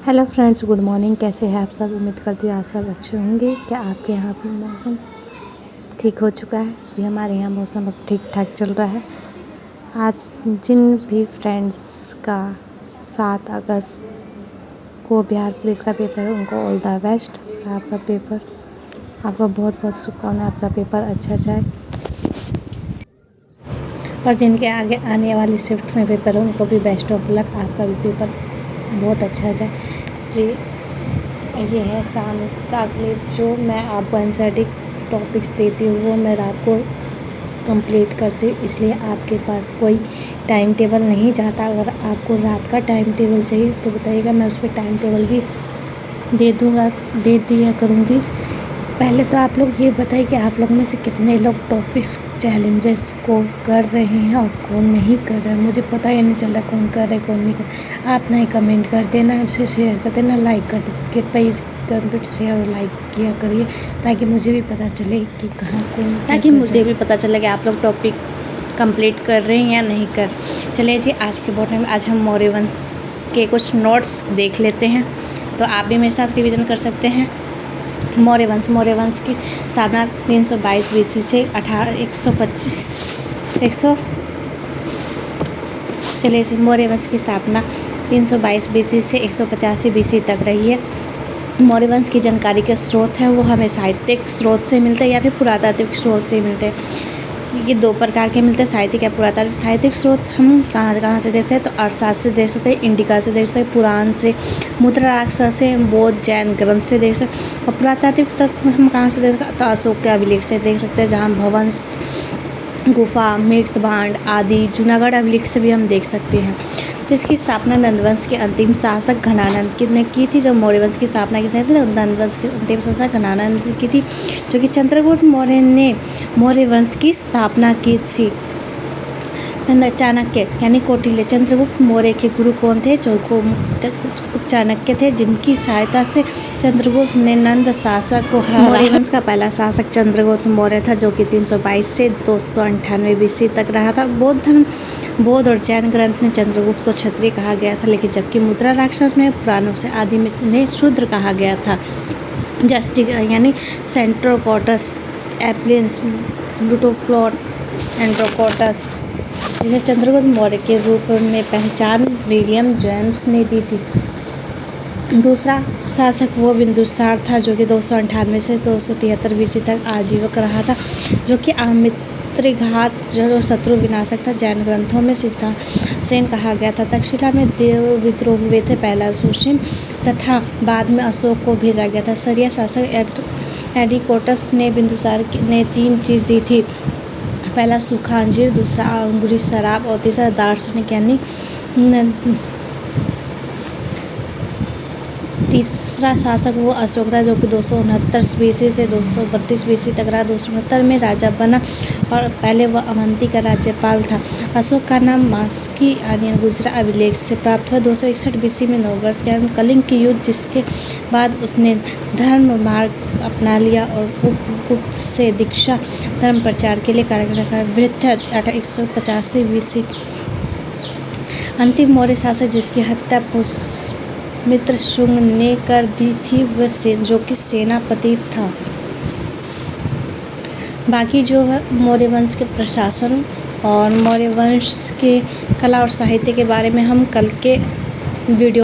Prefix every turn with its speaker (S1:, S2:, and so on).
S1: Hello friends, good morning. कैसे हैं आप सब? उम्मीद करती हूँ आप सब अच्छे होंगे। क्या आपके यहाँ भी मौसम ठीक हो चुका है? जी, हमारे यहाँ मौसम अब ठीक ठाक चल रहा है। आज जिन भी फ्रेंड्स का 7 अगस्त को बिहार पुलिस का पेपर है, उनको ऑल द बेस्ट। आपका पेपर, आपका बहुत बहुत शुभकामनाएं, आपका पेपर अच्छा जाए। और जिनके आगे आने वाली शिफ्ट में पेपर है, उनको भी बेस्ट ऑफ लक। आपका भी पेपर बहुत अच्छा जाए जी। ये है शाम का क्लिप जो मैं आपको एनसीईआरटी टॉपिक्स देती हूँ, वो मैं रात को कंप्लीट करती हूँ, इसलिए आपके पास कोई टाइम टेबल नहीं जाता। अगर आपको रात का टाइम टेबल चाहिए तो बताइएगा, मैं उस पर टाइम टेबल भी दे दिया करूँगी। पहले तो आप लोग ये बताइए कि आप लोग में से कितने लोग टॉपिक्स चैलेंजेस को कर रहे हैं और कौन नहीं कर रहा है। मुझे पता ही नहीं चल रहा कौन कर रहा है कौन नहीं कर रहा। आप नहीं कमेंट कर देना, उसे शेयर कर देना, लाइक कर दे। कृपया इस कमेंट शेयर और लाइक किया करिए, ताकि मुझे भी पता चले कि कहाँ कौन, ताकि मुझे भी पता चले कि आप लोग टॉपिक कंप्लीट कर रहे हैं या नहीं कर। चलिए जी, आज के बोर्ड में आज हम मौर्य वंश के कुछ नोट्स देख लेते हैं, तो आप भी मेरे साथ रिवीजन कर सकते हैं। मौर्य वंश की स्थापना 322 BC से 125 चलिए जी, मौर्य वंश की स्थापना 322 BC से 185 BC तक रही है। मौर्य वंश की जानकारी के स्रोत हैं वो हमें साहित्यिक स्रोत से मिलते हैं या फिर पुरातात्विक स्रोत से मिलते हैं। ये दो प्रकार के मिलते हैं, साहित्यिक या पुरातात्विक। साहित्यिक स्रोत हम कहाँ से देखते हैं तो अर्थशास्त्र से देख सकते हैं, इंडिका से देख सकते हैं, पुराण से, मुद्रा राक्षस से, बौद्ध जैन ग्रंथ से देख सकते हैं। और पुरातात्विक तत्व हम कहाँ से देख सकते हैं तो अशोक के अभिलेख से देख सकते हैं, जहाँ भवन, गुफा, मृत भांड आदि जूनागढ़ अभिलेख से भी हम देख सकते हैं। तो इसकी स्थापना नंदवंश के अंतिम शासक घनानंद ने की थी। जो मौर्य वंश की स्थापना की थी, नंदवंश के अंतिम शासक घनानंद ने की थी, जो कि चंद्रगुप्त मौर्य ने मौर्य वंश की स्थापना की थी। चाणक्य यानी कौटिल्य चंद्रगुप्त मौर्य के गुरु कौन थे? जो चाणक्य थे, जिनकी सहायता से चंद्रगुप्त ने नंद शासक को हराया। मौर्य वंश का पहला शासक चंद्रगुप्त मौर्य था, जो कि 322 से 298 BC तक रहा था। बौद्ध और जैन ग्रंथ में चंद्रगुप्त को क्षत्रिय कहा गया था, लेकिन जबकि मुद्रा राक्षस में, पुराणों से आदि में उन्हें शूद्र कहा गया था। जस्टिक यानी सेंट्रोकोटस, एप्लियंस, लुटोप्लॉन, एंड्रोकोटस, जिसे चंद्रगुप्त मौर्य के रूप में पहचान विलियम जेम्स ने दी थी। दूसरा शासक वो बिंदुसार था, जो कि 298 से 273 BC तक आजीवक रहा था, जो कि अमित्रघात जो शत्रु विनाशक था। जैन ग्रंथों में सिद्धासेन कहा गया था। तक्षशिला में देव विद्रोह हुए थे, पहला सुसेन तथा बाद में अशोक को भेजा गया था। सरिया शासक एडिकोटस ने बिंदुसार ने 3 चीज़ दी थी, पहला सूखा अंजीर, दूसरा अंगूरी शराब और तीसरा दार्शनिक यानी तीसरा शासक वो अशोक था, जो कि 269 BC से 232 BC तक रहा। 269 में राजा बना और पहले वह अवंती का राज्यपाल था। अशोक का नाम मास्की आर्यन गुजरा अभिलेख से प्राप्त हुआ। 261 BC में 9 वर्ष के कलिंग की युद्ध, जिसके बाद उसने धर्म मार्ग अपना लिया और उपगुप्त से दीक्षा धर्म प्रचार के लिए कार्य रखा। वृद्ध 185 BC अंतिम मौर्य शासक जिसकी हत्या पुष्यमित्र शुंग ने कर दी थी, वह जो कि सेनापति था। बाकी जो है मौर्य वंश के प्रशासन और मौर्य वंश के कला और साहित्य के बारे में हम कल के वीडियो